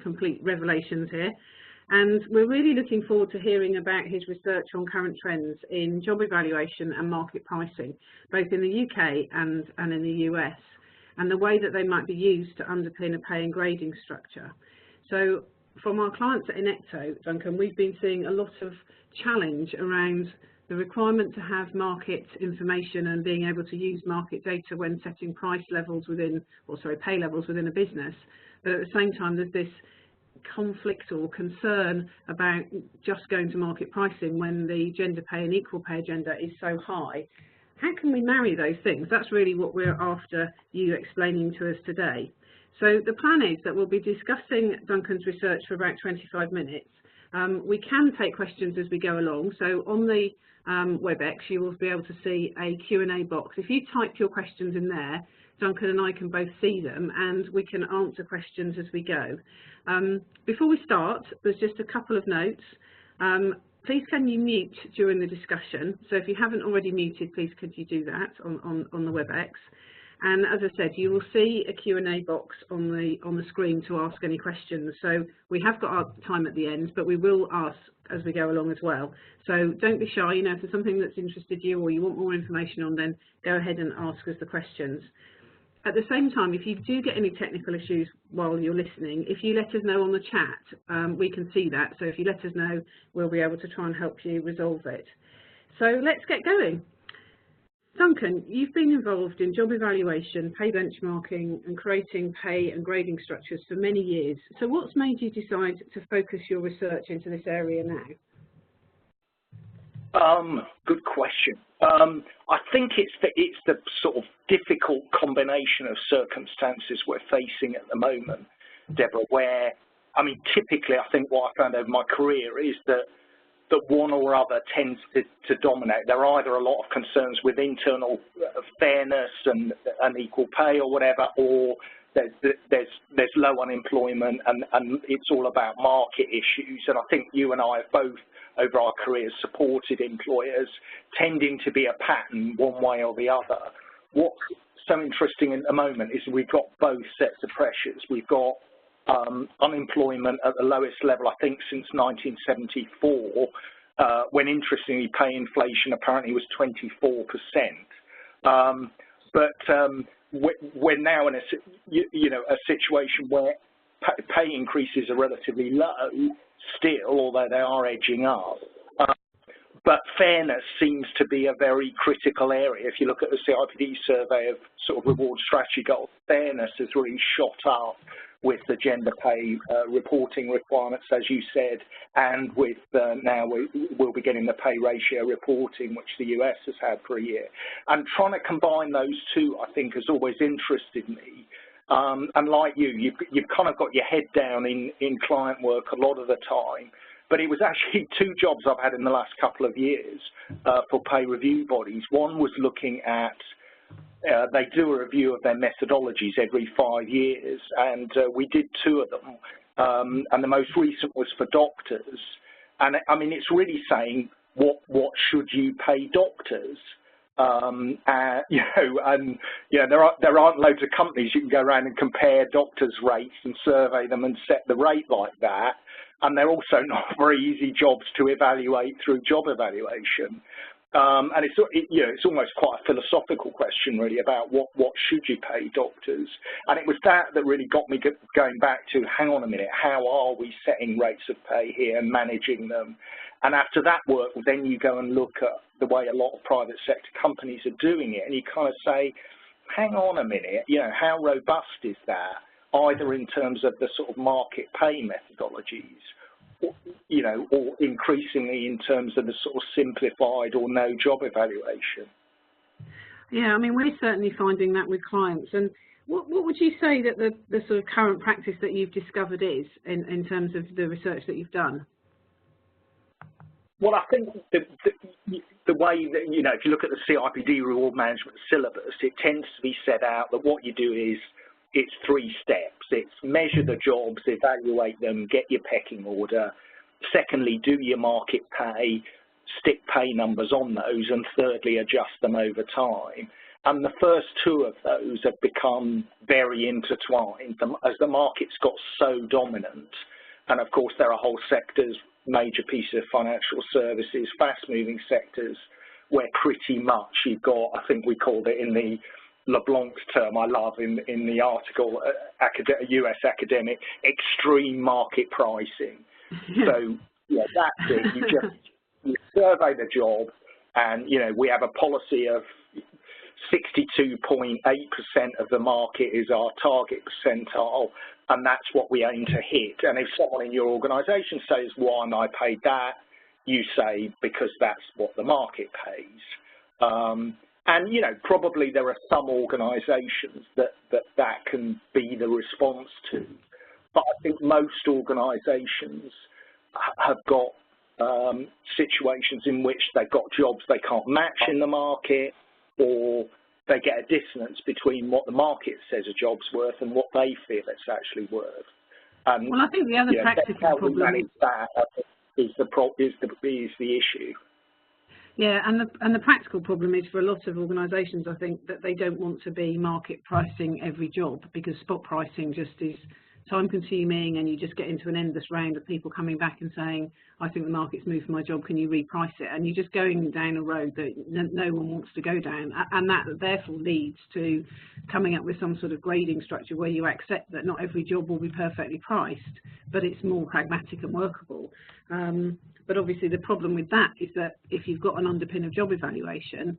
complete revelations here. And we're really looking forward to hearing about his research on current trends in job evaluation and market pricing, both in the UK and in the US, and the way that they might be used to underpin a pay and grading structure. So from our clients at Innecto, Duncan, we've been seeing a lot of challenge around the requirement to have market information and being able to use market data when setting price levels within, or sorry, pay levels within a business. But at the same time, there's this conflict or concern about just going to market pricing when the gender pay and equal pay agenda is so high. How can we marry those things? That's really what we're after you explaining to us today. So the plan is that we'll be discussing Duncan's research for about 25 minutes. We can take questions as we go along. So on the WebEx, you will be able to see a Q&A box. If you type your questions in there, Duncan and I can both see them and we can answer questions as we go. Before we start, there's just a couple of notes. Please can you mute during the discussion? So if you haven't already muted, please could you do that on the WebEx? And as I said, you will see a Q&A box on the screen to ask any questions. So we have got our time at the end, but we will ask as we go along as well. So don't be shy. You know, if there's something that's interested you or you want more information on, then go ahead and ask us the questions. At the same time, if you do get any technical issues while you're listening, if you let us know on the chat, we can see that. So if you let us know, we'll be able to try and help you resolve it. So let's get going. Duncan, you've been involved in job evaluation, pay benchmarking and creating pay and grading structures for many years. So what's made you decide to focus your research into this area now? Good question. I think it's the sort of difficult combination of circumstances we're facing at the moment, Deborah, where, I mean, typically I think what I found over my career is that one or other tends to dominate. There are either a lot of concerns with internal fairness and equal pay or whatever, or there's low unemployment and it's all about market issues. And I think you and I have both over our careers supported employers tending to be a pattern one way or the other. What's so interesting at the moment is we've got both sets of pressures. We've got unemployment at the lowest level, I think, since 1974, when interestingly pay inflation apparently was 24%. We're now in a situation where pay increases are relatively low still, although they are edging up. But fairness seems to be a very critical area. If you look at the CIPD survey of sort of reward strategy goals, fairness has really shot up with the gender pay reporting requirements, as you said, and with now we'll be getting the pay ratio reporting, which the US has had for a year. And trying to combine those two, I think, has always interested me. And like you've kind of got your head down in client work a lot of the time. But it was actually two jobs I've had in the last couple of years for pay review bodies. One was looking at, they do a review of their methodologies every 5 years, and we did 2 of them. And the most recent was for doctors. And I mean, it's really saying, what should you pay doctors? There aren't loads of companies you can go around and compare doctors' rates and survey them and set the rate like that. And they're also not very easy jobs to evaluate through job evaluation. And it's almost quite a philosophical question, really, about what should you pay doctors. And it was that really got me going back to, hang on a minute, how are we setting rates of pay here and managing them? And after that work, then you go and look at the way a lot of private sector companies are doing it, and you kind of say, hang on a minute, how robust is that, either in terms of the sort of market pay methodologies, or increasingly in terms of the sort of simplified or no job evaluation. Yeah, I mean, we're certainly finding that with clients. And what would you say that the sort of current practice that you've discovered is in terms of the research that you've done? Well, I think the way that, if you look at the CIPD reward management syllabus, it tends to be set out that what you do is, it's 3 steps. It's measure the jobs, evaluate them, get your pecking order. Secondly, do your market pay, stick pay numbers on those, and thirdly, adjust them over time. And the first two of those have become very intertwined as the market's got so dominant. And of course, there are whole sectors, major pieces of financial services, fast-moving sectors, where pretty much you've got, I think we called it in the LeBlanc's term I love in the article, US academic, extreme market pricing. So, yeah, that's it. You survey the job, and, you know, we have a policy of 62.8% of the market is our target percentile, and that's what we aim to hit. And if someone in your organisation says, why am I paid that? You say, because that's what the market pays. And, you know, probably there are some organisations that can be the response to. But I think most organisations have got situations in which they've got jobs they can't match in the market, or they get a dissonance between what the market says a job's worth and what they feel it's actually worth. Well, I think the other practical problem is the issue. Yeah, and the practical problem is for a lot of organisations, I think, that they don't want to be market pricing every job, because spot pricing just is time consuming, and you just get into an endless round of people coming back and saying, I think the market's moved for my job, can you reprice it? And you're just going down a road that no one wants to go down, and that therefore leads to coming up with some sort of grading structure where you accept that not every job will be perfectly priced, but it's more pragmatic and workable. But obviously the problem with that is that if you've got an underpin of job evaluation,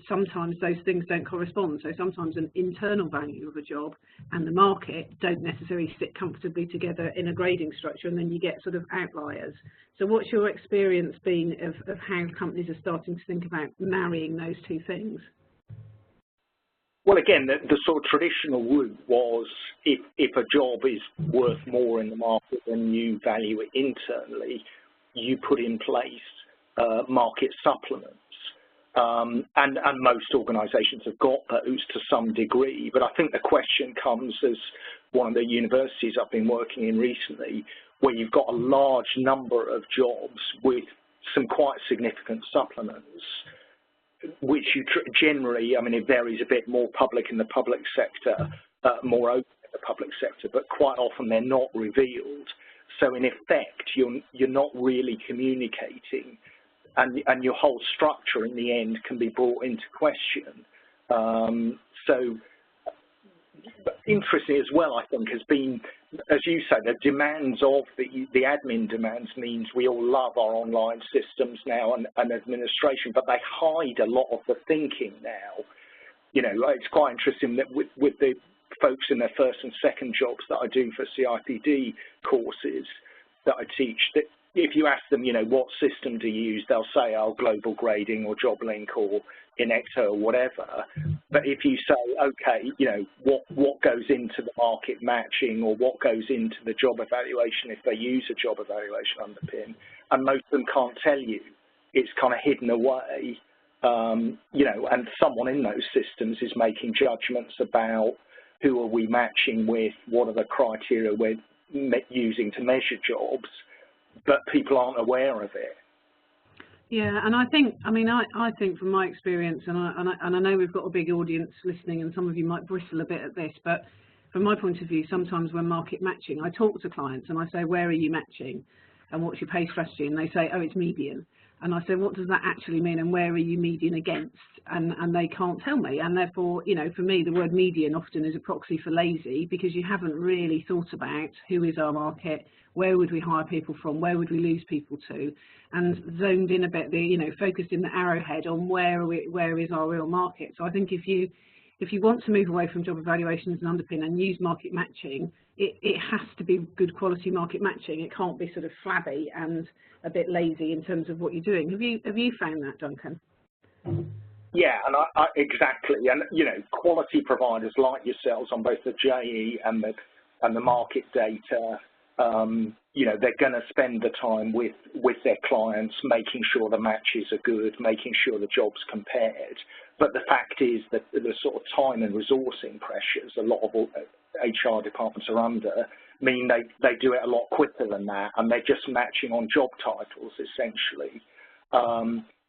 sometimes those things don't correspond. So sometimes an internal value of a job and the market don't necessarily sit comfortably together in a grading structure, and then you get sort of outliers. So what's your experience been of how companies are starting to think about marrying those two things? Well, again, the sort of traditional route was if a job is worth more in the market than you value it internally, you put in place market supplements. And most organisations have got those to some degree, but I think the question comes as one of the universities I've been working in recently, where you've got a large number of jobs with some quite significant supplements, which you generally, I mean, it varies a bit, more public in the public sector, more open in the public sector, but quite often they're not revealed. So in effect, you're not really communicating, and your whole structure in the end can be brought into question. So interesting as well, I think, has been, as you say, the demands of the admin demands means we all love our online systems now and administration, but they hide a lot of the thinking now. You know, it's quite interesting that with the folks in their first and second jobs that I do for CIPD courses that I teach, that if you ask them, you know, what system do you use, they'll say, oh, global grading or JobLink or Innecto or whatever. But if you say, okay, you know, what goes into the market matching, or what goes into the job evaluation if they use a job evaluation underpin, and most of them can't tell you. It's kind of hidden away, you know, and someone in those systems is making judgments about who are we matching with, what are the criteria we're using to measure jobs, but people aren't aware of it. Yeah, and I think, I mean, I think from my experience, and I know we've got a big audience listening, and some of you might bristle a bit at this, but from my point of view, sometimes when market matching, I talk to clients and I say, where are you matching, and what's your pay strategy? And they say, oh, it's median. And I say, what does that actually mean, and where are you median against? And they can't tell me. And therefore, you know, for me, the word median often is a proxy for lazy, because you haven't really thought about who is our market, where would we hire people from, where would we lose people to, and zoned in a bit, you know, focused in the arrowhead on where is our real market. So I think if you want to move away from job evaluation as an underpin and use market matching, it has to be good quality market matching. It can't be sort of flabby and a bit lazy in terms of what you're doing. Have you found that, Duncan? Yeah, and I exactly, and you know, quality providers like yourselves on both the JE and the market data, you know, they're going to spend the time with their clients, making sure the matches are good, making sure the job's compared. But the fact is that the sort of time and resourcing pressures a lot of HR departments are under mean they do it a lot quicker than that, and they're just matching on job titles essentially.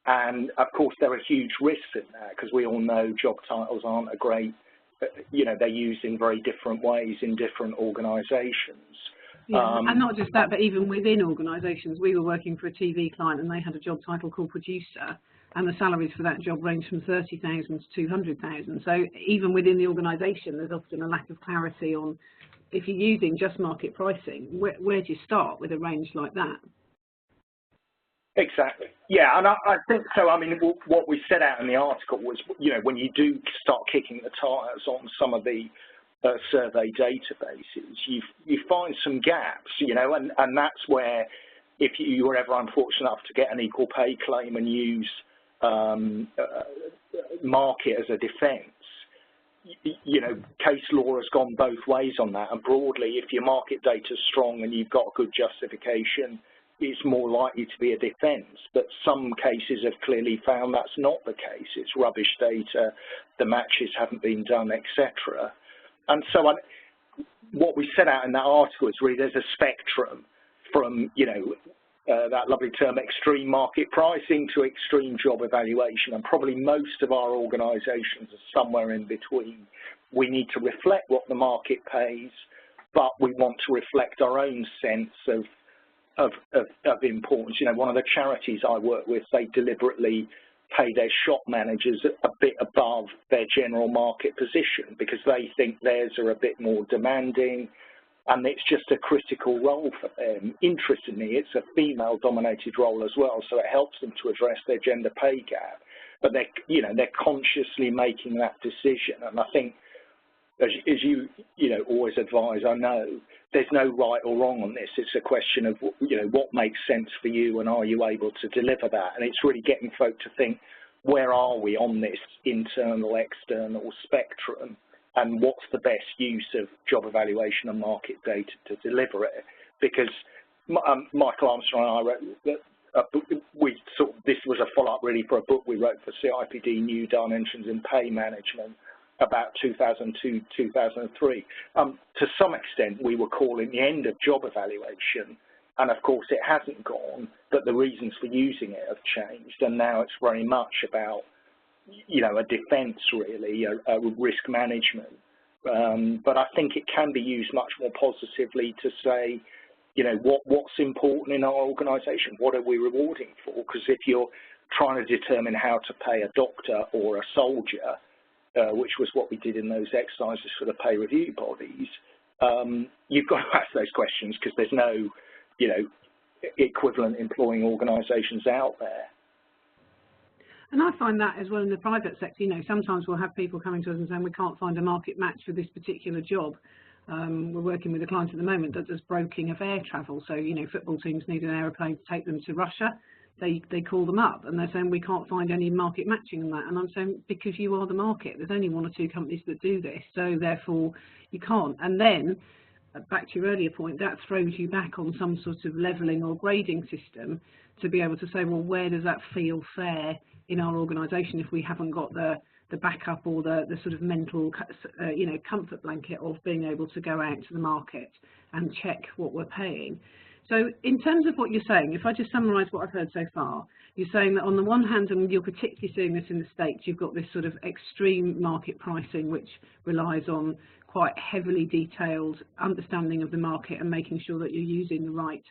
And of course, there are huge risks in that because we all know job titles aren't a great, they're used in very different ways in different organisations. Yeah, and not just that, but even within organisations. We were working for a TV client and they had a job title called producer, and the salaries for that job range from 30,000 to 200,000. So even within the organisation, there's often a lack of clarity on, if you're using just market pricing, where do you start with a range like that? Exactly. Yeah, and I think so. I mean, what we set out in the article was, when you do start kicking the tires on some of the survey databases, you find some gaps, and that's where, if you were ever unfortunate enough to get an equal pay claim and use market as a defence, case law has gone both ways on that. And broadly, if your market data is strong and you've got good justification, it's more likely to be a defence. But some cases have clearly found that's not the case. It's rubbish data, the matches haven't been done, etc. And so what we set out in that article is really there's a spectrum from, that lovely term, extreme market pricing to extreme job evaluation. And probably most of our organisations are somewhere in between. We need to reflect what the market pays, but we want to reflect our own sense of importance. One of the charities I work with, they deliberately pay their shop managers a bit above their general market position because they think theirs are a bit more demanding, and it's just a critical role for them. Interestingly, it's a female-dominated role as well, so it helps them to address their gender pay gap. But they're consciously making that decision, and I think, as you always advise, I know there's no right or wrong on this. It's a question of what makes sense for you, and are you able to deliver that? And it's really getting folk to think, where are we on this internal, external spectrum, and what's the best use of job evaluation and market data to deliver it? Because Michael Armstrong and I wrote a book. This was a follow-up really for a book we wrote for CIPD, New Dimensions in Pay Management, about 2002, 2003. To some extent, we were calling the end of job evaluation, and of course it hasn't gone, but the reasons for using it have changed, and now it's very much about, a defence really, a risk management. But I think it can be used much more positively to say, what's important in our organisation? What are we rewarding for? Because if you're trying to determine how to pay a doctor or a soldier, which was what we did in those exercises for the pay review bodies, you've got to ask those questions because there's no, equivalent employing organisations out there. And I find that as well in the private sector. Sometimes we'll have people coming to us and saying we can't find a market match for this particular job. We're working with a client at the moment that does broking of air travel. So, football teams need an aeroplane to take them to Russia. They call them up and they're saying we can't find any market matching on that. And I'm saying, because you are the market. There's only one or two companies that do this, so therefore you can't. And then, back to your earlier point, that throws you back on some sort of levelling or grading system to be able to say, well, where does that feel fair in our organisation if we haven't got the backup or the sort of mental, comfort blanket of being able to go out to the market and check what we're paying. So in terms of what you're saying, if I just summarise what I've heard so far, you're saying that on the one hand, and you're particularly seeing this in the States, you've got this sort of extreme market pricing which relies on quite heavily detailed understanding of the market and making sure that you're using the right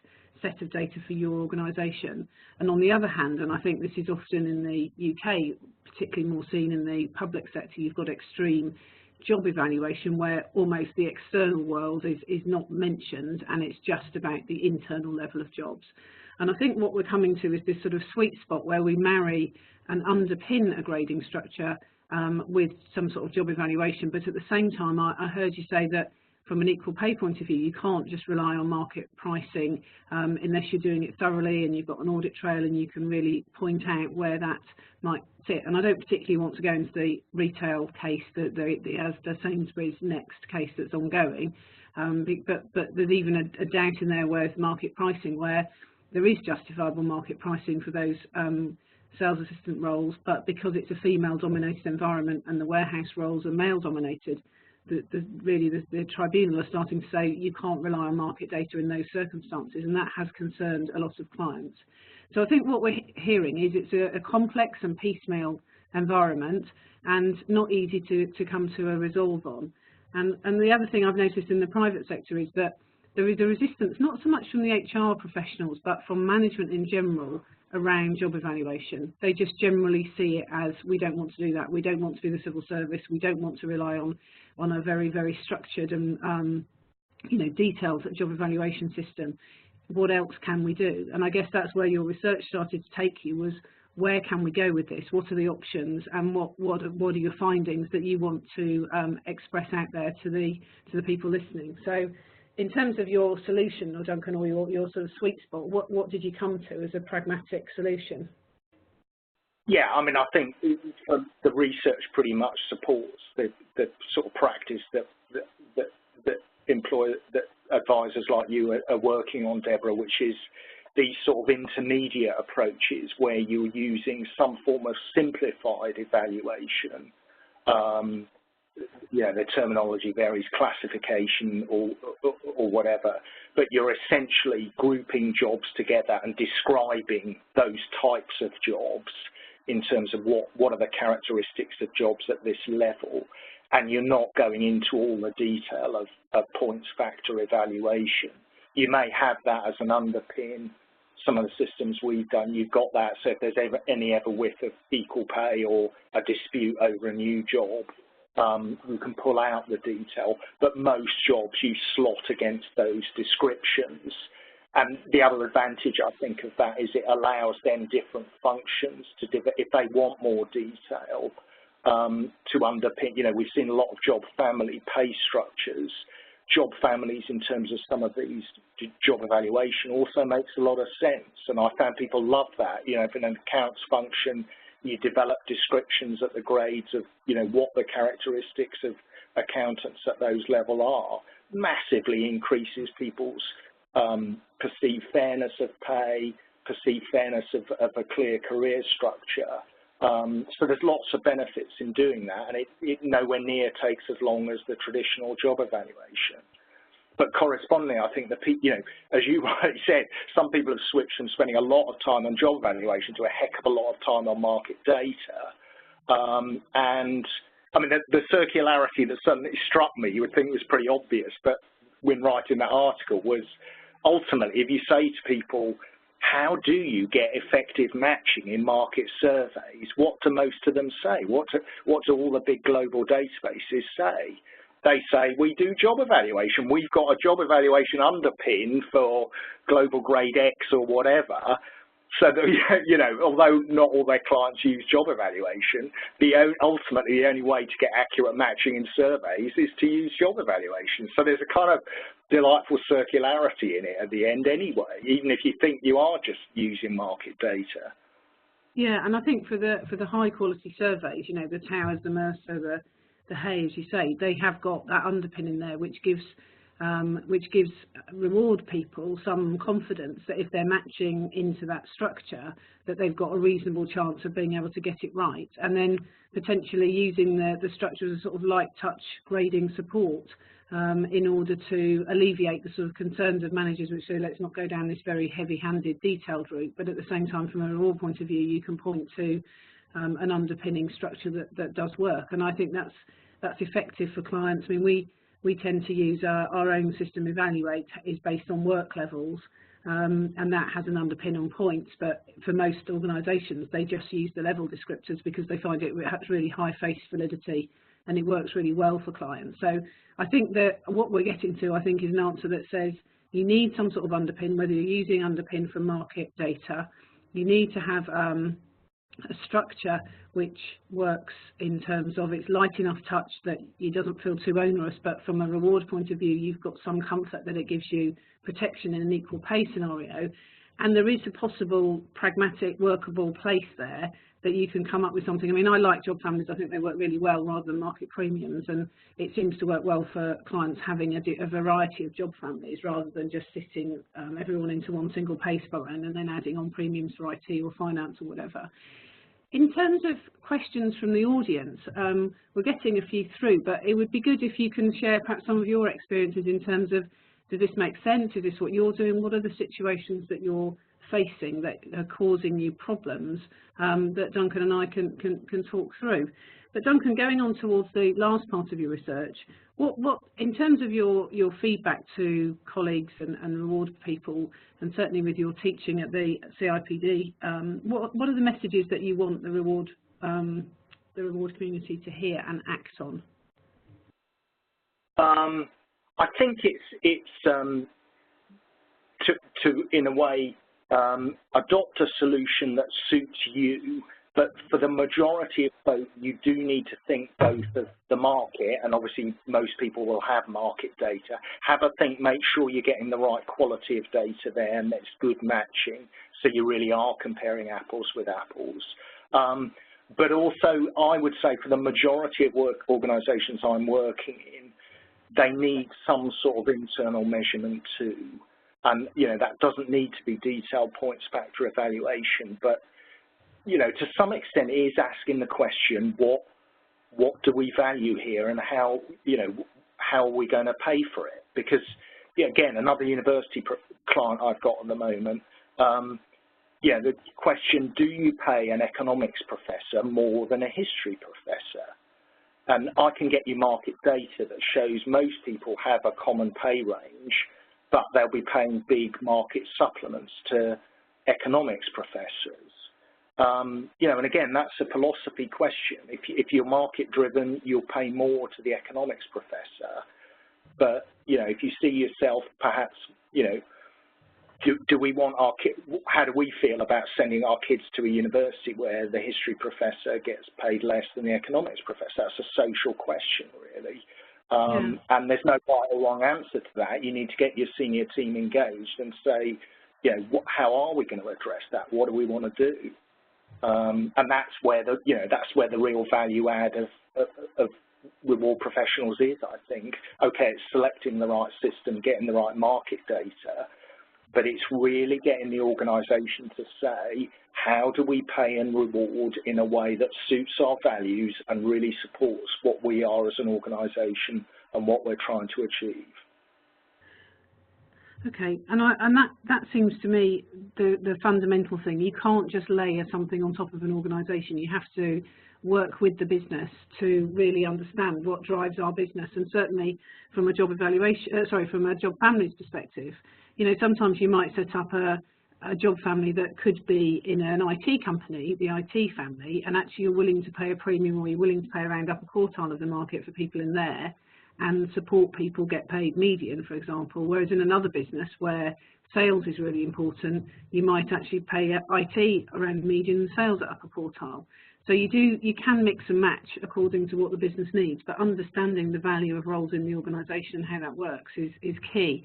set of data for your organisation. And on the other hand, and I think this is often in the UK, particularly more seen in the public sector, you've got extreme job evaluation where almost the external world is not mentioned and it's just about the internal level of jobs. And I think what we're coming to is this sort of sweet spot where we marry and underpin a grading structure with some sort of job evaluation, but at the same time I heard you say that from an equal pay point of view, you can't just rely on market pricing unless you're doing it thoroughly and you've got an audit trail and you can really point out where that might sit. And I don't particularly want to go into the retail case, as the Sainsbury's Next case that's ongoing, but there's even a doubt in there where market pricing, where there is justifiable market pricing for those sales assistant roles, but because it's a female-dominated environment and the warehouse roles are male-dominated, really the tribunal are starting to say you can't rely on market data in those circumstances, and that has concerned a lot of clients. So I think what we're hearing is it's a complex and piecemeal environment and not easy to come to a resolve on. And the other thing I've noticed in the private sector is that there is a resistance, not so much from the HR professionals, but from management in general around job evaluation. They just generally see it as, we don't want to do that, we don't want to be the civil service, we don't want to rely on a very, very structured and detailed job evaluation system. What else can we do? And I guess that's where your research started to take you, was where can we go with this? What are the options, and what are your findings that you want to express out there to the people listening? So in terms of your solution, or Duncan, or your sort of sweet spot, what did you come to as a pragmatic solution? Yeah, I mean, I think the research pretty much supports the sort of practice that advisors like you are working on, Deborah, which is these sort of intermediate approaches where you're using some form of simplified evaluation. The terminology varies, classification or whatever, but you're essentially grouping jobs together and describing those types of jobs in terms of what are the characteristics of jobs at this level, and you're not going into all the detail of points factor evaluation. You may have that as an underpin. Some of the systems we've done, you've got that, so if there's any whiff of equal pay or a dispute over a new job, you can pull out the detail, but most jobs you slot against those descriptions. And the other advantage, I think, of that is it allows them different functions to, if they want more detail, to underpin. We've seen a lot of job family pay structures. Job families, in terms of some of these job evaluation, also makes a lot of sense, and I found people love that. If in an accounts function, you develop descriptions at the grades of, what the characteristics of accountants at those level are, massively increases people's perceived fairness of pay, perceived fairness of a clear career structure. So there's lots of benefits in doing that, and it nowhere near takes as long as the traditional job evaluation. But correspondingly, I think as you rightly said, some people have switched from spending a lot of time on job evaluation to a heck of a lot of time on market data. And I mean, the circularity that suddenly struck me, you would think was pretty obvious, but when writing that article, was ultimately, if you say to people, how do you get effective matching in market surveys? What do most of them say? What do all the big global databases say? They say, we do job evaluation. We've got a job evaluation underpin for global grade X or whatever. So that, although not all their clients use job evaluation, ultimately the only way to get accurate matching in surveys is to use job evaluation. So there's a kind of delightful circularity in it at the end anyway, even if you think you are just using market data. Yeah, and I think for the high quality surveys, the Towers, the Mercer, the Hay, as you say, they have got that underpin in there, which gives reward people some confidence that if they're matching into that structure, that they've got a reasonable chance of being able to get it right, and then potentially using the structure as a sort of light touch grading support in order to alleviate the sort of concerns of managers which say, let's not go down this very heavy-handed detailed route, but at the same time, from a reward point of view, you can point to an underpinning structure that does work. And I think that's effective for clients. I mean, we tend to use our own system. Evaluate is based on work levels, and that has an underpin on points, but for most organisations they just use the level descriptors because they find it has really high face validity and it works really well for clients. So I think that what we're getting to, I think, is an answer that says you need some sort of underpin, whether you're using underpin from market data. You need to have a structure which works in terms of it's light enough touch that it doesn't feel too onerous, but from a reward point of view, you've got some comfort that it gives you protection in an equal pay scenario. And there is a possible pragmatic, workable place there that you can come up with something. I mean, I like job families. I think they work really well rather than market premiums, and it seems to work well for clients having a variety of job families rather than just sitting everyone into one single pay span and then adding on premiums for IT or finance or whatever. in terms of questions from the audience, we're getting a few through, but it would be good if you can share perhaps some of your experiences in terms of, does this make sense? Is this what you're doing? What are the situations that you're facing that are causing you problems that Duncan and I can talk through? But Duncan, going on towards the last part of your research, what in terms of your feedback to colleagues and reward people, and certainly with your teaching at the CIPD, what are the messages that you want the reward community to hear and act on? I think it's to in a way adopt a solution that suits you. But for the majority of folk, you do need to think both of the market, and obviously most people will have market data. Have a think, make sure you're getting the right quality of data there and there's good matching, so you really are comparing apples with apples. But also, I would say for the majority of organisations I'm working in, they need some sort of internal measurement too. And, you know, that doesn't need to be detailed points factor evaluation, but you know, to some extent, it is asking the question, what do we value here, and how, you know, how are we going to pay for it? Because, yeah, again, another university client I've got at the moment, yeah, the question, do you pay an economics professor more than a history professor? And I can get you market data that shows most people have a common pay range, but they'll be paying big market supplements to economics professors. You know, and again, that's a philosophy question. If you're market-driven, you'll pay more to the economics professor. But, you know, if you see yourself perhaps, you know, do we want our kids, how do we feel about sending our kids to a university where the history professor gets paid less than the economics professor? That's a social question, really. And there's no right or wrong answer to that. You need to get your senior team engaged and say, you know, how are we going to address that? What do we want to do? And that's where the, you know, that's where the real value add of reward professionals is, I think. Okay, it's selecting the right system, getting the right market data, but it's really getting the organisation to say, how do we pay and reward in a way that suits our values and really supports what we are as an organisation and what we're trying to achieve. Okay, and that seems to me the fundamental thing. You can't just layer something on top of an organisation. You have to work with the business to really understand what drives our business. And certainly from a job evaluation, from a job family's perspective, you know, sometimes you might set up a job family that could be in an IT company, the IT family, and actually you're willing to pay a premium, or you're willing to pay around upper quartile of the market for people in there, and support people get paid median, for example, whereas in another business where sales is really important, you might actually pay IT around median and sales at upper quartile. So you can mix and match according to what the business needs, but understanding the value of roles in the organisation and how that works is key.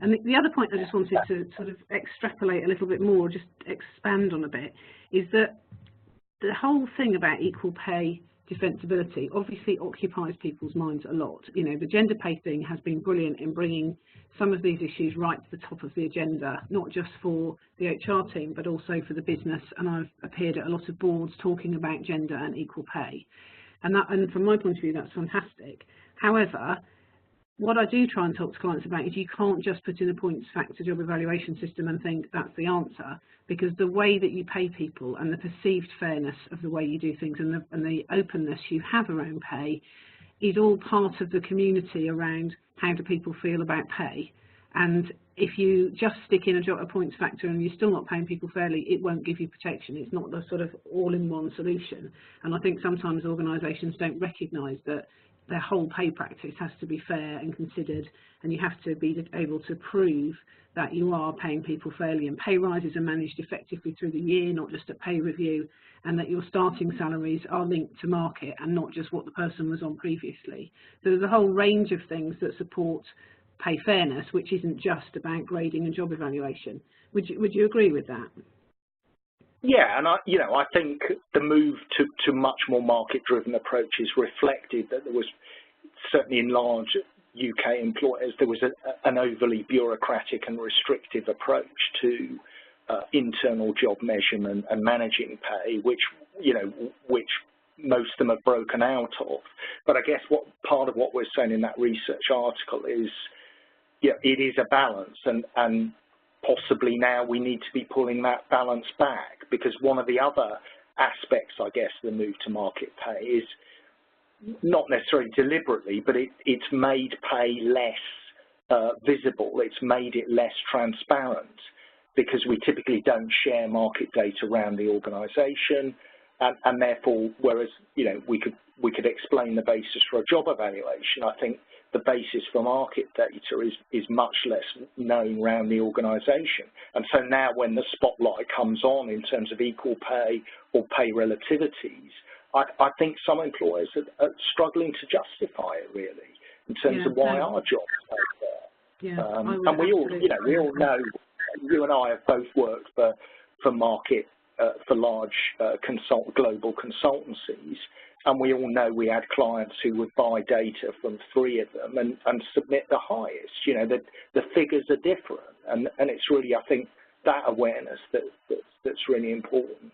And the other point I just wanted to sort of extrapolate a little bit more, just expand on a bit, is that the whole thing about equal pay defensibility obviously occupies people's minds a lot. You know, the gender pay thing has been brilliant in bringing some of these issues right to the top of the agenda, not just for the HR team, but also for the business. And I've appeared at a lot of boards talking about gender and equal pay. And from my point of view, that's fantastic. However, what I do try and talk to clients about is you can't just put in a points factor job evaluation system and think that's the answer, because the way that you pay people and the perceived fairness of the way you do things and the openness you have around pay is all part of the community around how do people feel about pay. And if you just stick in a points factor and you're still not paying people fairly, it won't give you protection. It's not the sort of all-in-one solution. And I think sometimes organisations don't recognise that their whole pay practice has to be fair and considered, and you have to be able to prove that you are paying people fairly, and pay rises are managed effectively through the year, not just at pay review, and that your starting salaries are linked to market and not just what the person was on previously. So there's a whole range of things that support pay fairness, which isn't just about grading and job evaluation. Would you agree with that? Yeah, and I think the move to much more market-driven approaches reflected that there was, certainly in large UK employers, there was an overly bureaucratic and restrictive approach to internal job measurement and managing pay, which which most of them have broken out of. But I guess part of what we're saying in that research article is, it is a balance, and possibly now we need to be pulling that balance back, because one of the other aspects, I guess, of the move to market pay is not necessarily deliberately, but it's made pay less visible. It's made it less transparent, because we typically don't share market data around the organisation, and therefore, whereas we could explain the basis for a job evaluation, I think the basis for market data is much less known around the organisation. And so now when the spotlight comes on in terms of equal pay or pay relativities, I think some employers are struggling to justify it, really, in terms of why our jobs are there. Yeah, and we all know, you and I have both worked for market, for large global consultancies, and we all know we had clients who would buy data from 3 of them and submit the highest. The figures are different, and it's really, I think, that awareness that's really important.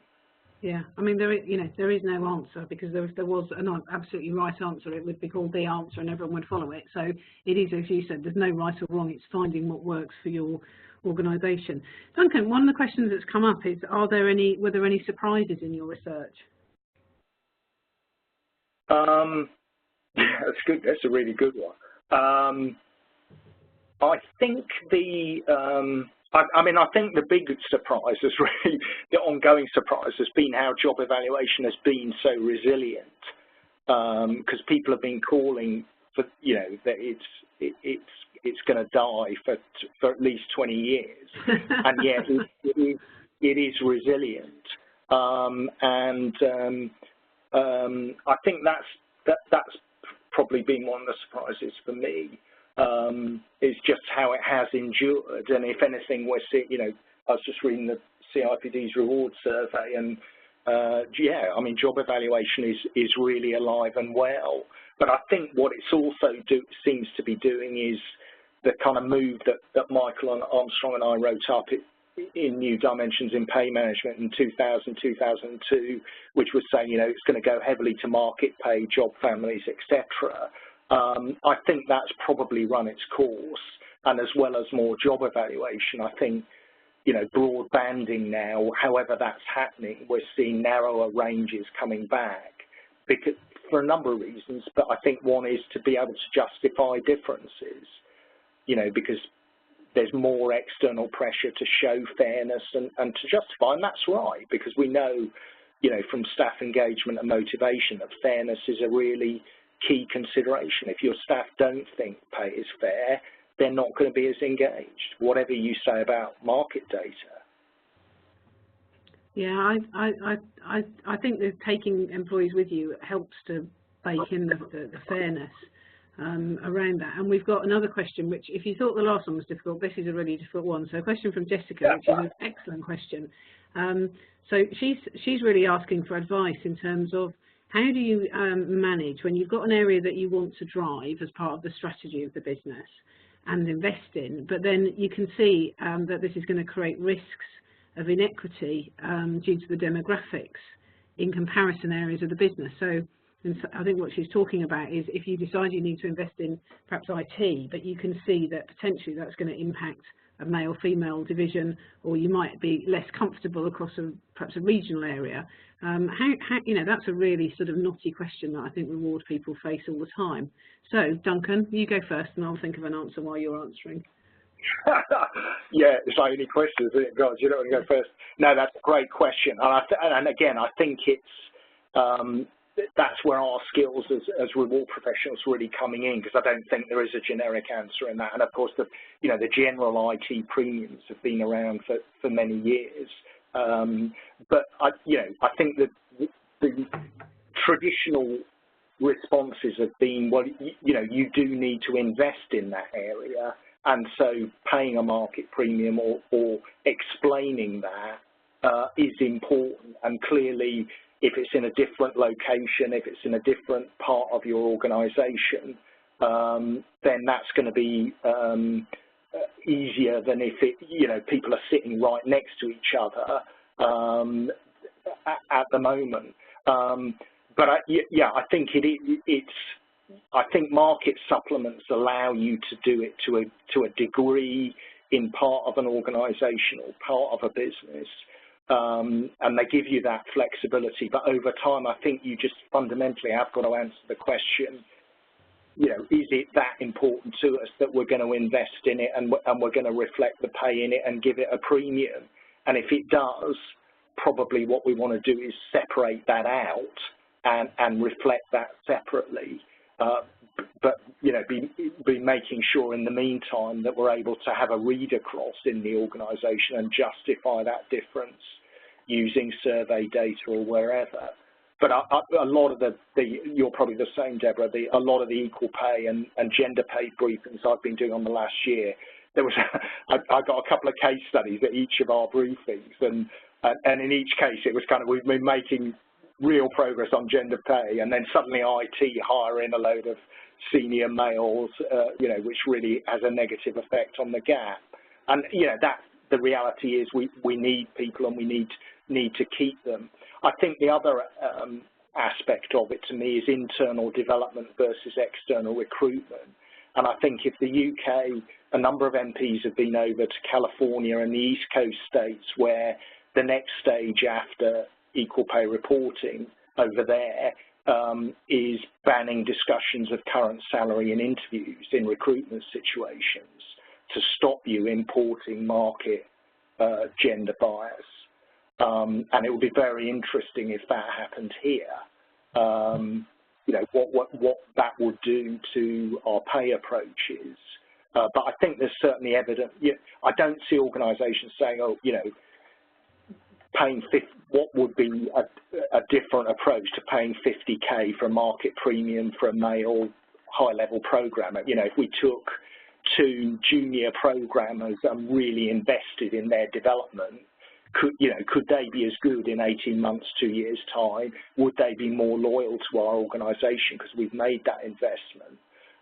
Yeah, I mean, there is no answer, because if there was an absolutely right answer, it would be called the answer and everyone would follow it. So it is, as you said, there's no right or wrong, it's finding what works for your organisation. Duncan, one of the questions that's come up is, were there any surprises in your research? That's good. That's a really good one. I think I think the big surprise is really, the ongoing surprise has been how job evaluation has been so resilient, because people have been calling for, that it's going to die for at least 20 years, and yet it is resilient. I think that's probably been one of the surprises for me, is just how it has endured. And if anything, we're seeing, I was just reading the CIPD's reward survey, and yeah, I mean, job evaluation is really alive and well. But I think what it's also seems to be doing is the kind of move that Michael and Armstrong and I wrote up in New Dimensions in Pay Management in 2002, which was saying, it's going to go heavily to market pay, job families, etc. I think that's probably run its course, and as well as more job evaluation, I think, broad banding now, however that's happening, we're seeing narrower ranges coming back, because for a number of reasons, but I think one is to be able to justify differences, because there's more external pressure to show fairness and to justify, and that's right, because we know, from staff engagement and motivation, that fairness is a really key consideration. If your staff don't think pay is fair, they're not going to be as engaged, whatever you say about market data. Yeah, I think that taking employees with you helps to bake in the fairness around that. And we've got another question, which, if you thought the last one was difficult, this is a really difficult one. So a question from Jessica, which is an excellent question. So she's really asking for advice in terms of, how do you manage when you've got an area that you want to drive as part of the strategy of the business and invest in, but then you can see that this is going to create risks of inequity due to the demographics in comparison areas of the business. So I think what she's talking about is, if you decide you need to invest in perhaps IT, but you can see that potentially that's going to impact a male-female division, or you might be less comfortable across perhaps a regional area. That's a really sort of knotty question that I think reward people face all the time. So, Duncan, you go first, and I'll think of an answer while you're answering. Yeah, it's like any question, isn't it? God, you don't want to go first. No, that's a great question, and again, I think it's that's where our skills as reward professionals are really coming in, because I don't think there is a generic answer in that. And of course, the general IT premiums have been around for many years. But I think that the traditional responses have been, well, you do need to invest in that area, and so paying a market premium or explaining that is important. And clearly, if it's in a different location, if it's in a different part of your organisation, then that's going to be easier than if people are sitting right next to each other, at the moment. But yeah, I think I think market supplements allow you to do it to a degree in part of an organisation or part of a business, and they give you that flexibility. But over time, I think you just fundamentally have got to answer the question, you know, is it that important to us that we're going to invest in it and we're going to reflect the pay in it and give it a premium? And if it does, probably what we want to do is separate that out and reflect that separately. But you know, be making sure in the meantime that we're able to have a read across in the organisation and justify that difference using survey data or wherever. But a lot of you're probably the same, Deborah, a lot of the equal pay and gender pay briefings I've been doing on the last year, there was I got a couple of case studies at each of our briefings, and in each case it was kind of, we've been making real progress on gender pay, and then suddenly IT hire in a load of senior males, you know, which really has a negative effect on the gap. And you know, that the reality is we need people and we need to keep them. I think the other aspect of it to me is internal development versus external recruitment. And I think if the UK, a number of MPs have been over to California and the East Coast states, where the next stage after equal pay reporting over there is banning discussions of current salary in interviews in recruitment situations to stop you importing market gender bias. And it would be very interesting if that happened here. You know, what that would do to our pay approaches. But I think there's certainly evidence. You know, I don't see organisations saying, oh, you know, paying what would be a different approach to paying 50K for a market premium for a male high-level programmer. You know, if we took 2 junior programmers and really invested in their development, could they be as good in 18 months, 2 years' time? Would they be more loyal to our organisation because we've made that investment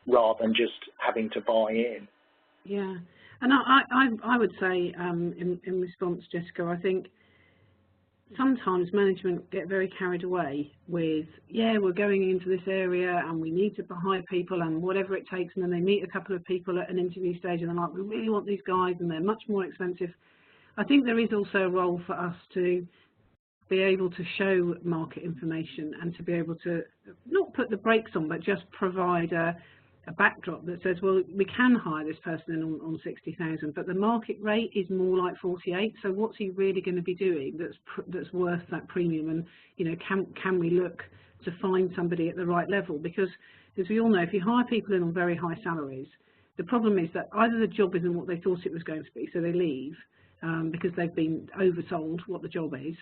rather than just having to buy in? Yeah, and I would say in response, Jessica, I think sometimes management get very carried away with, yeah, we're going into this area and we need to hire people and whatever it takes, and then they meet a couple of people at an interview stage and they're like, we really want these guys and they're much more expensive. I think there is also a role for us to be able to show market information and to be able to not put the brakes on, but just provide a backdrop that says, well, we can hire this person on 60,000, but the market rate is more like 48. So what's he really going to be doing that's worth that premium? And you know, can we look to find somebody at the right level? Because as we all know, if you hire people in on very high salaries, the problem is that either the job isn't what they thought it was going to be, so they leave because they've been oversold what the job is,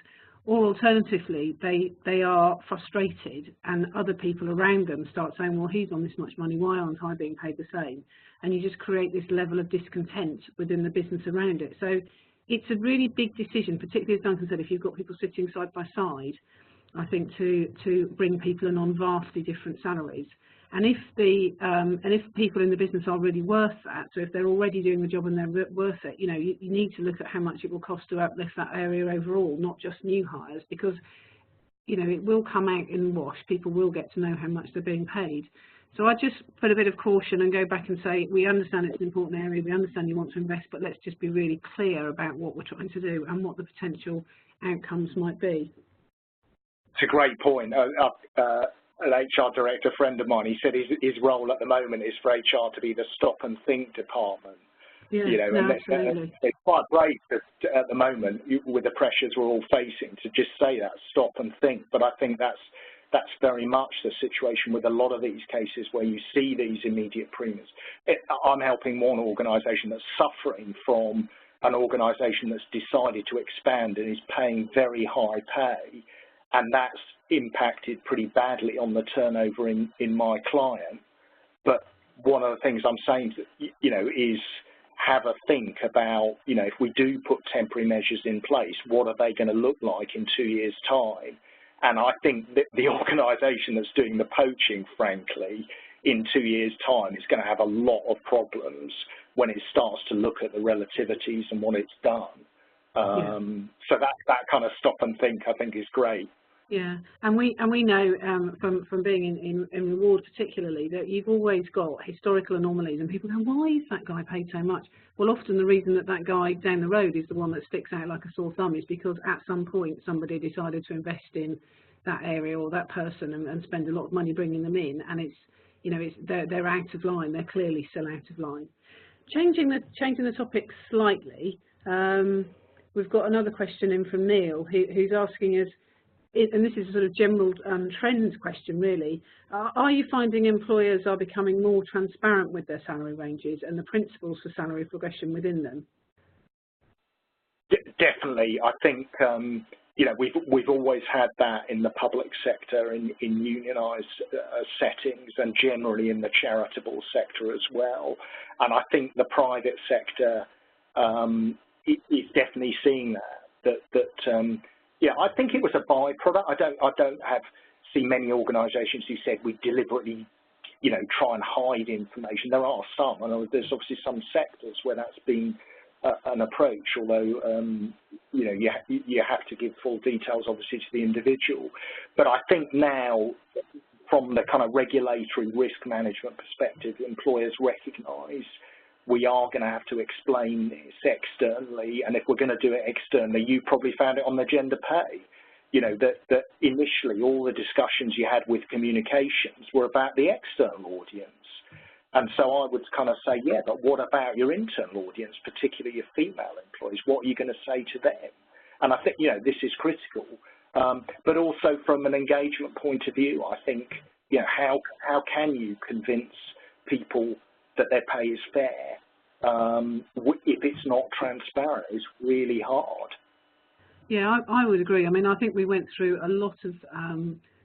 or alternatively, they are frustrated and other people around them start saying, well, he's on this much money, why aren't I being paid the same? And you just create this level of discontent within the business around it. So it's a really big decision, particularly as Duncan said, if you've got people sitting side by side, I think to bring people in on vastly different salaries. And if people in the business are really worth that, so if they're already doing the job and they're worth it, you know, you need to look at how much it will cost to uplift that area overall, not just new hires, because, you know, it will come out in the wash. People will get to know how much they're being paid. So I just put a bit of caution and go back and say, we understand it's an important area, we understand you want to invest, but let's just be really clear about what we're trying to do and what the potential outcomes might be. It's a great point. An HR director friend of mine, he said his role at the moment is for HR to be the stop and think department. Yeah, you know, no, and it's quite brave at the moment with the pressures we're all facing to just say that, stop and think. But I think that's very much the situation with a lot of these cases where you see these immediate premiums. I'm helping one organisation that's suffering from an organisation that's decided to expand and is paying very high pay, and that's impacted pretty badly on the turnover in my client. But one of the things I'm saying, you know, is have a think about, you know, if we do put temporary measures in place, what are they going to look like in 2 years' time? And I think that the organisation that's doing the poaching, frankly, in 2 years' time is going to have a lot of problems when it starts to look at the relativities and what it's done. So that kind of stop and think, I think, is great. Yeah, and we know from being in reward particularly that you've always got historical anomalies, and people go, why is that guy paid so much? Well, often the reason that that guy down the road is the one that sticks out like a sore thumb is because at some point somebody decided to invest in that area or that person and spend a lot of money bringing them in, and they're out of line. They're clearly still out of line. Changing the topic slightly, we've got another question in from Neil who's asking us, and this is a sort of general trends question really, are you finding employers are becoming more transparent with their salary ranges and the principles for salary progression within them? Definitely. I think we've always had that in the public sector, in unionised settings, and generally in the charitable sector as well. And I think the private sector is definitely seeing that. Yeah, I think it was a byproduct. I don't see many organisations who said we deliberately, try and hide information. There are some, and there's obviously some sectors where that's been an approach. Although you have to give full details, obviously, to the individual. But I think now, from the kind of regulatory risk management perspective, employers recognise we are going to have to explain this externally, and if we're going to do it externally, you probably found it on the gender pay, that initially all the discussions you had with communications were about the external audience. And so I would kind of say, yeah, but what about your internal audience, particularly your female employees? What are you going to say to them? And I think, this is critical. But also from an engagement point of view, I think, how can you convince people that their pay is fair if it's not transparent? It's really hard. Yeah, I would agree. I mean, I think we went through a lot of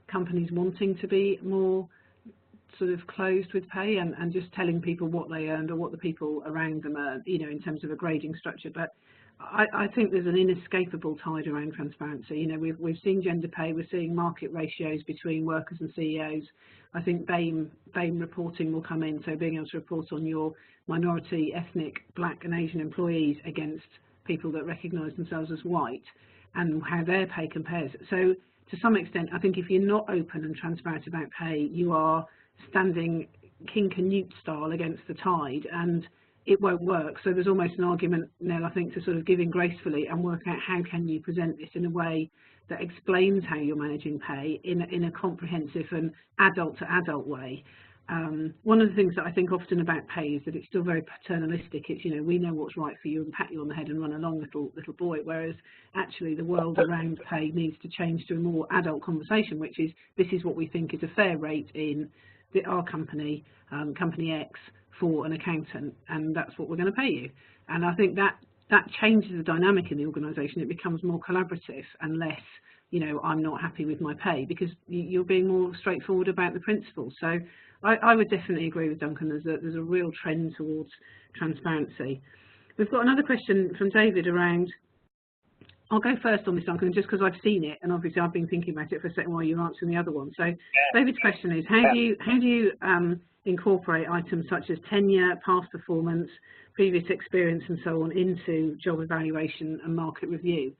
companies wanting to be more sort of closed with pay and just telling people what they earned or what the people around them earned, in terms of a grading structure. But I think there's an inescapable tide around transparency. We've seen gender pay, we're seeing market ratios between workers and CEOs. I think BAME reporting will come in, so being able to report on your minority, ethnic, black and Asian employees against people that recognise themselves as white and how their pay compares. So to some extent, I think if you're not open and transparent about pay, you are standing King Canute style against the tide, and it won't work. So there's almost an argument, Nell, I think, to sort of give in gracefully and work out how can you present this in a way that explains how you're managing pay in a comprehensive and adult-to-adult way. One of the things that I think often about pay is that it's still very paternalistic. It's, we know what's right for you and pat you on the head and run along, little boy, whereas actually the world around pay needs to change to a more adult conversation, which is, this is what we think is a fair rate in our company, company X, for an accountant, and that's what we're going to pay you. And I think that changes the dynamic in the organisation. It becomes more collaborative and less, I'm not happy with my pay, because you're being more straightforward about the principles. So I would definitely agree with Duncan. There's a real trend towards transparency. We've got another question from David around, I'll go first on this, Duncan, just because I've seen it, and obviously I've been thinking about it for a second while you're answering the other one. So David's question is, how do you incorporate items such as tenure, past performance, previous experience and so on into job evaluation and market review?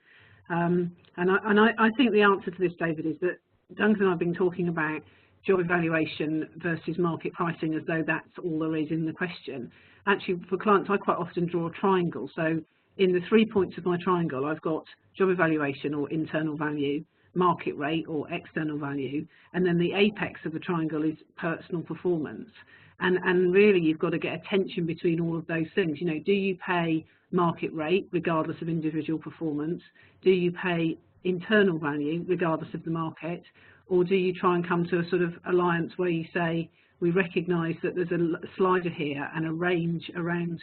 And I think the answer to this, David, is that Duncan and I have been talking about job evaluation versus market pricing as though that's all there is in the question. Actually, for clients, I quite often draw a triangle. So in the 3 points of my triangle, I've got job evaluation or internal value, market rate or external value, and then the apex of the triangle is personal performance. And really, you've got to get a tension between all of those things. Do you pay market rate regardless of individual performance? Do you pay internal value regardless of the market? Or do you try and come to a sort of alliance where you say, we recognise that there's a slider here and a range around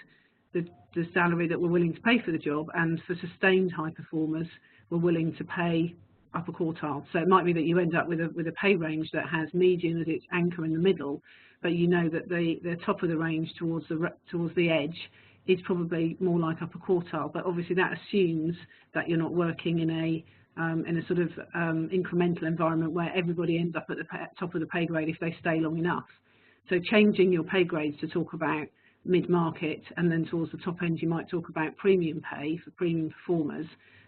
the salary that we're willing to pay for the job, and for sustained high performers, we're willing to pay upper quartile. So it might be that you end up with a pay range that has median as its anchor in the middle, but you know that the top of the range towards the edge is probably more like upper quartile. But obviously that assumes that you're not working in a sort of incremental environment where everybody ends up at the top of the pay grade if they stay long enough. So changing your pay grades to talk about mid-market, and then towards the top end you might talk about premium pay for premium performers.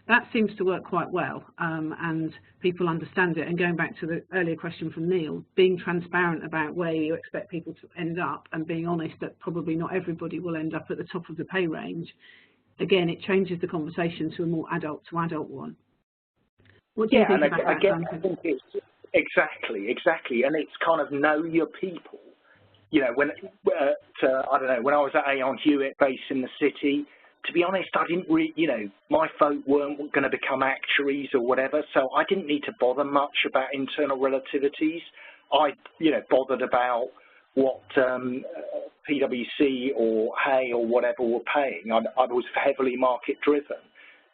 That seems to work quite well, and people understand it. And going back to the earlier question from Neil, being transparent about where you expect people to end up and being honest that probably not everybody will end up at the top of the pay range, again, it changes the conversation to a more adult-to-adult one. What do you think about that, Duncan? I think it's exactly, and it's kind of know your people. You know, when I don't know, when I was at Aon Hewitt based in the city, to be honest, I didn't really, you know, my folk weren't going to become actuaries or whatever, so I didn't need to bother much about internal relativities. I, you know, bothered about what PwC or Hay or whatever were paying. I was heavily market driven.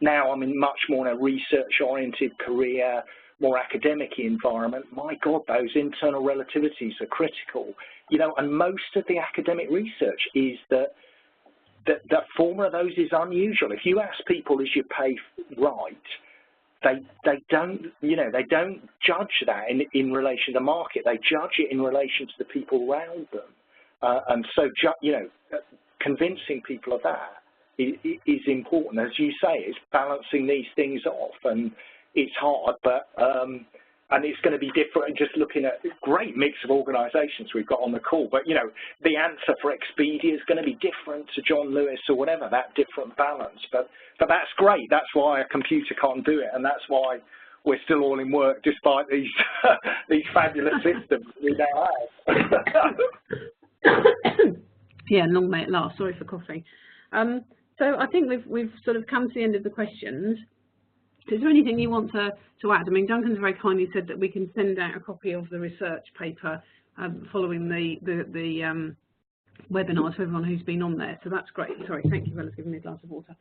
Now I'm in much more in a research-oriented career, more academic environment. My God, those internal relativities are critical. You know, and most of the academic research is that the former of those is unusual. If you ask people, is your pay right, they don't, you know, they don't judge that in relation to the market. They judge it in relation to the people around them. And so, you know, convincing people of that is important. As you say, it's balancing these things off, and it's hard, but and it's going to be different. Just looking at a great mix of organisations we've got on the call, but you know, the answer for Expedia is going to be different to John Lewis or whatever. That different balance, but that's great. That's why a computer can't do it, and that's why we're still all in work despite these these fabulous systems we now have. Yeah, long may it last. Sorry for coughing. So I think we've sort of come to the end of the questions. Is there anything you want to add? I mean, Duncan's very kindly said that we can send out a copy of the research paper following the webinar to everyone who's been on there. So that's great. Sorry, thank you, Bella's giving me a glass of water.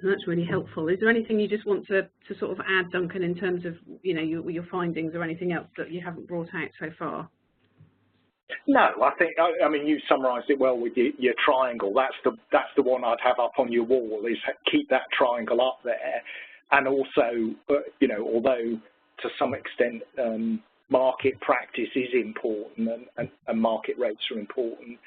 That's really helpful. Is there anything you just want to sort of add, Duncan, in terms of, you know, your findings or anything else that you haven't brought out so far? No, I mean, you summarised it well with your triangle. That's the one I'd have up on your wall, is keep that triangle up there. And also, you know, although to some extent market practice is important and market rates are important,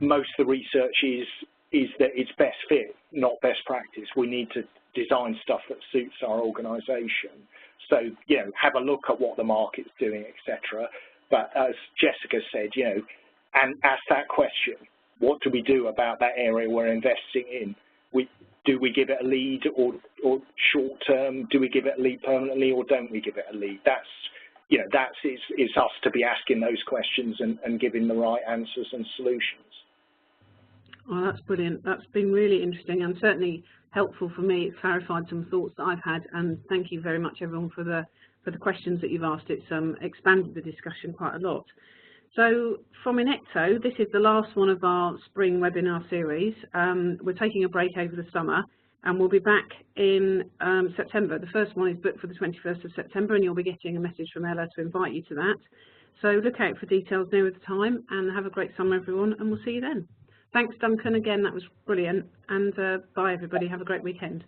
most of the research is that it's best fit, not best practice. We need to design stuff that suits our organisation. So, you know, have a look at what the market's doing, etc. But as Jessica said, you know, and ask that question, what do we do about that area we're investing in? Do we give it a lead or short term? Do we give it a lead permanently, or don't we give it a lead? That's, you know, it's us to be asking those questions and giving the right answers and solutions. Oh, that's brilliant. That's been really interesting and certainly helpful for me. It's clarified some thoughts that I've had, and thank you very much, everyone, for the questions that you've asked. It's expanded the discussion quite a lot. So from Innecto, this is the last one of our spring webinar series. We're taking a break over the summer, and we'll be back in September. The first one is booked for the 21st of September, and you'll be getting a message from Ella to invite you to that. So look out for details nearer the time, and have a great summer, everyone, and we'll see you then. Thanks, Duncan. Again, that was brilliant, and bye, everybody. Have a great weekend.